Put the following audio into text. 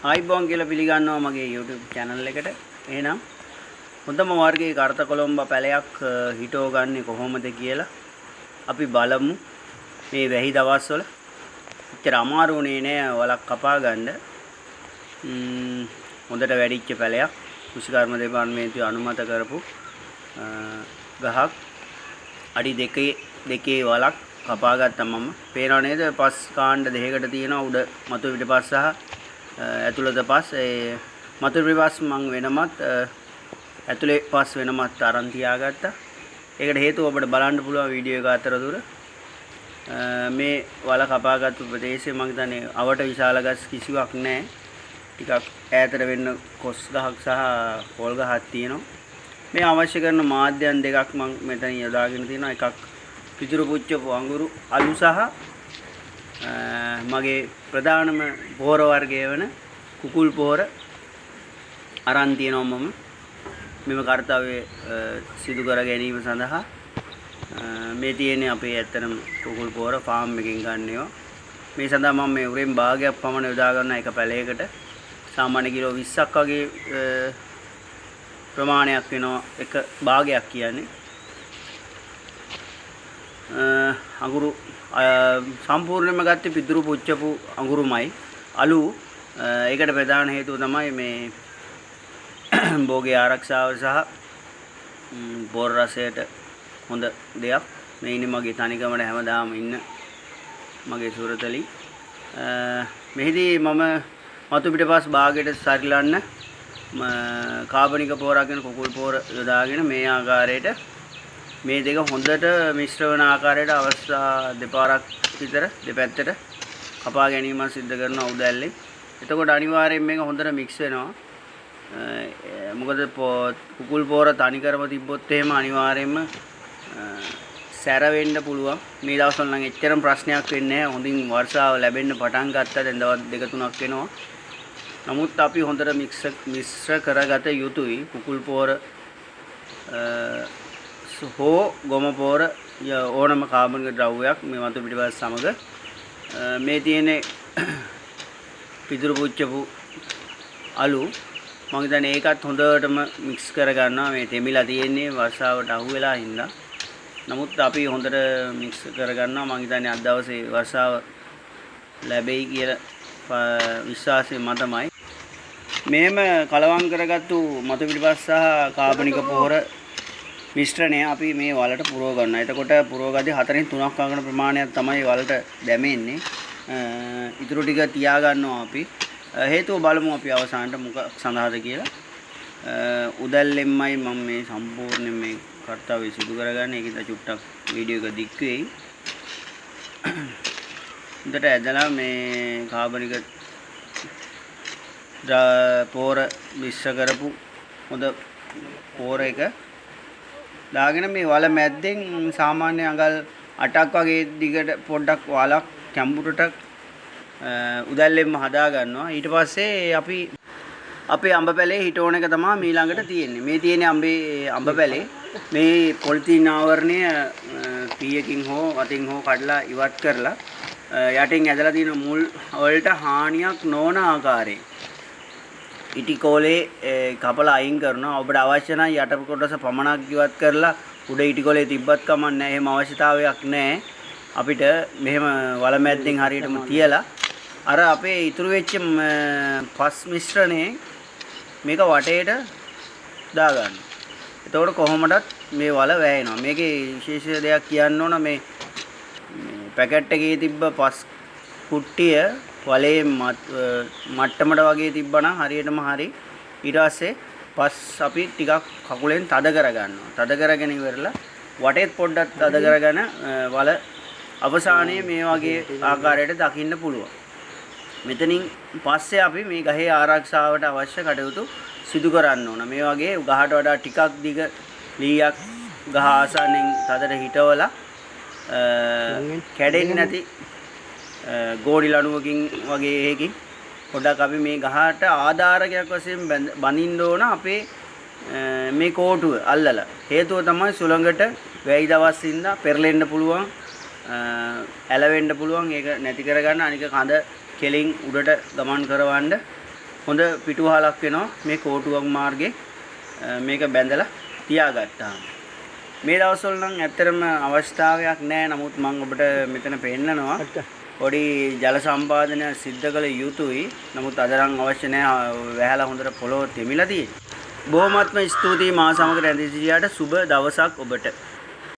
ආයිබෝන් කියලා පිළිගන්නවා මගේ YouTube channel එකට. එහෙනම් හොඳම වර්ගයේ කරතකොළඹ පැලයක් හිටව ගන්නේ කොහොමද කියලා අපි බලමු. මේ වැහි දවස්වල එච්චර අමාරු නේ නෑ වලක් කපා ගන්න. හොඳට වැඩිච්ච පැලයක් කෘෂිකර්ම දෙපාර්තමේන්තුවේ අනුමත කරපු ගහක් අඩි දෙකේ වලක් කපා ගත්තා මම. පේනව නේද? පස් කාණ්ඩ දෙකකට තියෙනවා උඩ මතු පිටපස් සහ ඇතුළත පස්. ඒ මතු පිටපස් මම වෙනමත් ඇතුලේ පස් වෙනමත් අරන් තියාගත්තා. ඒකට හේතුව ඔබට බලන්න පුළුවන් වීඩියෝ එක අතරතුර මේ වල කපාගත්තු ප්‍රදේශයේ මම හිතන්නේ අවට විශාල ගස් කිසිවක් නැහැ. ටිකක් ඈතට වෙන්න කොස් ගහක් සහ පොල් ගහක් තියෙනවා. මේ අවශ්‍ය කරන මාධ්‍යයන් දෙකක් මම මෙතන යොදාගෙන තියෙනවා. එකක් පිටුරු පුච්චපු අඟුරු අලු සහ මගේ ප්‍රධානම පොහොර වර්ගය වෙන කුකුල් පොහොර අරන් තියෙනවා මම මෙම කාර්යය සිදු කර ගැනීම සඳහා. මේ තියෙන්නේ අපේ ඇත්තටම කුකුල් පොහොර ෆාම් එකකින් ගන්නේවා. මේ සඳහා මම මේ උරෙන් භාගයක් පමණ යොදා ගන්න එක පැලයකට සාමාන්‍ය කිලෝ 20ක් වගේ ප්‍රමාණයක් වෙනවා එක භාගයක් කියන්නේ. අඟුරු සම්පූර්ණයෙන්ම ගත්තේ පිටුරු පුච්චපු අඟුරුමයි අලු. ඒකට ප්‍රධාන හේතුව තමයි මේ භෝගේ ආරක්ෂාව සහ බොර රසයට හොඳ දෙයක්. මේ ඉන්නේ මගේ තනිකමට හැමදාම ඉන්න මගේ සුරතලි. මෙහිදී මම මතු පිටපස් භාගයට සරිලන්න කාබනික පොරක් වෙන කුකුල් පොර යොදාගෙන මේ ආකාරයට මේ දෙක හොඳට මිශ්‍ර වන ආකාරයට අවස්ථා දෙපාරක් විතර දෙපැත්තට කපා ගැනීම සිද්ධ කරනවා උදැල්ලේ. එතකොට අනිවාර්යයෙන් මේක හොඳට මික්ස් වෙනවා. මොකද කුකුල් පොර තනිකරම තිබ්බොත් එහෙම අනිවාර්යයෙන්ම සැර වෙන්න පුළුවන්. මේ දවස්වල නම් එච්චරම ප්‍රශ්නයක් වෙන්නේ නැහැ. හොඳින් වර්ෂාව ලැබෙන්න පටන් ගත්තා. දැන් දවස් දෙක තුනක් වෙනවා. නමුත් අපි හොඳට මිශ්‍ර කරගත යුතුයි. කුකුල් පොර හෝ ගොම පොර ඕනම කාබනික ද්‍රව්‍යයක් මේ මතු පිටපත් සමග මේ තියෙන්නේ පිටුරු පුච්චපු අලු. මම හිතන්නේ ඒකත් හොඳටම මික්ස් කර ගන්නවා. මේ තෙමිලා තියෙන්නේ වර්ෂාවට අහු වෙලා හින්දා. නමුත් අපි හොඳට මික්ස් කර ගන්නවා. මම හිතන්නේ අද දවසේ වර්ෂාව ලැබෙයි කියලා විශ්වාසය මතමයි. මේම කලවම් කරගත්තු මතු පිටපත් සහ කාබනික පොහොර මිශ්‍රණය අපි මේ වලට පුරව ගන්නවා. එතකොට පුරවගදී 4න් 3ක් වගේ ප්‍රමාණයක් තමයි වලට දැමෙන්නේ. ඊටු ටික තියා ගන්නවා අපි. හේතුව බලමු අපි අවසානට මොකක් සඳහාද කියලා. උදැල්ලෙන්මයි මම මේ සම්පූර්ණයෙන් මේ කාර්යය සිදු කරගන්නේ. ඒකද චුට්ටක් වීඩියෝ එක දික් වෙයි. උඩට ඇදලා මේ කාබනික පොර මිශ්‍ර කරපු හොඳ පොර එක දාගෙන මේ වල මැද්දෙන් සාමාන්‍ය අඟල් 8ක් වගේ දිගට පොඩ්ඩක් වලක් කැඹුරට උදැල්ලෙන්ම හදා ගන්නවා. ඊට පස්සේ අපි අපේ අඹ පැලේ හිටෝන එක තමයි මේ ළඟට තියෙන්නේ. මේ තියෙන්නේ අඹ පැලේ. මේ පොලිතීන් ආවරණය පීයකින් හෝ අතින් හෝ කඩලා ඉවත් කරලා යටින් ඇදලා තියෙන මුල් වලට හානියක් නොවන ආකාරයෙන් ඉටි කොලේ කපලා අයින් කරනවා. ඔබට අවශ්‍ය නම් යට කොටස පමණක් ඉවත් කරලා උඩ ඉටි කොලේ තිබ්බත් කමක් නැහැ. එහෙම අවශ්‍යතාවයක් නැහැ. අපිට මෙහෙම වල මැද්දෙන් හරියටම තියලා අර අපේ ඉතුරු වෙච්ච පස් මිශ්‍රණේ මේක වටේට දාගන්න. එතකොට කොහොමදත් මේ වල වැයෙනවා. මේකේ විශේෂ දෙයක් කියන්න ඕන මේ පැකට් එකේ තිබ්බ පස් කුට්ටිය වලේ මට්ටමට වගේ තිබ්බනම් හරියටම හරි. ඊට පස්සේ පස් අපි ටිකක් කකුලෙන් තද කරගන්නවා. තද කරගෙන ඉවරලා වටේත් පොඩ්ඩක් තද කරගෙන වල අවසානයේ මේ වගේ ආකාරයට දකින්න පුළුවන්. මෙතනින් පස්සේ අපි මේ ගහේ ආරක්ෂාවට අවශ්‍ය කටයුතු සිදු කරන්න ඕන. මේ වගේ ගහට වඩා ටිකක් දිග ලීයක් ගහ ආසන්නෙන් තදට හිටවලා කැඩෙන්නේ නැති ගෝඩි ලණුවකින් වගේ එකකින් පොඩ්ඩක් අපි මේ ගහට ආධාරකයක් වශයෙන් බඳින්න ඕන අපේ මේ කෝටුව අල්ලලා. හේතුව තමයි සුළඟට වැයි දවස් ඉඳලා පෙරලෙන්න පුළුවන්, ඇලවෙන්න පුළුවන්. ඒක නැති කරගන්න අනික කඳ කෙලින් උඩට ගමන් කරවන්න හොඳ පිටුවහලක් වෙනවා මේ කෝටුවක් මාර්ගේ මේක බැඳලා තියාගත්තාම. මේ දවස්වල නම් ඇත්තටම අවස්ථාවක් නැහැ. නමුත් මම ඔබට මෙතන පෙන්නනවා. පොඩි ජල සම්පාදනය සිද්ධ කළ යුතුයි. නමුත් අද නම් අවශ්‍ය නැහැ. වැහැලා හොඳට පොළොව තෙමිලා තියෙන්නේ. බොහොමත්ම ස්තුතියි මා සමග රැඳී සිටියාට. සුබ දවසක් ඔබට.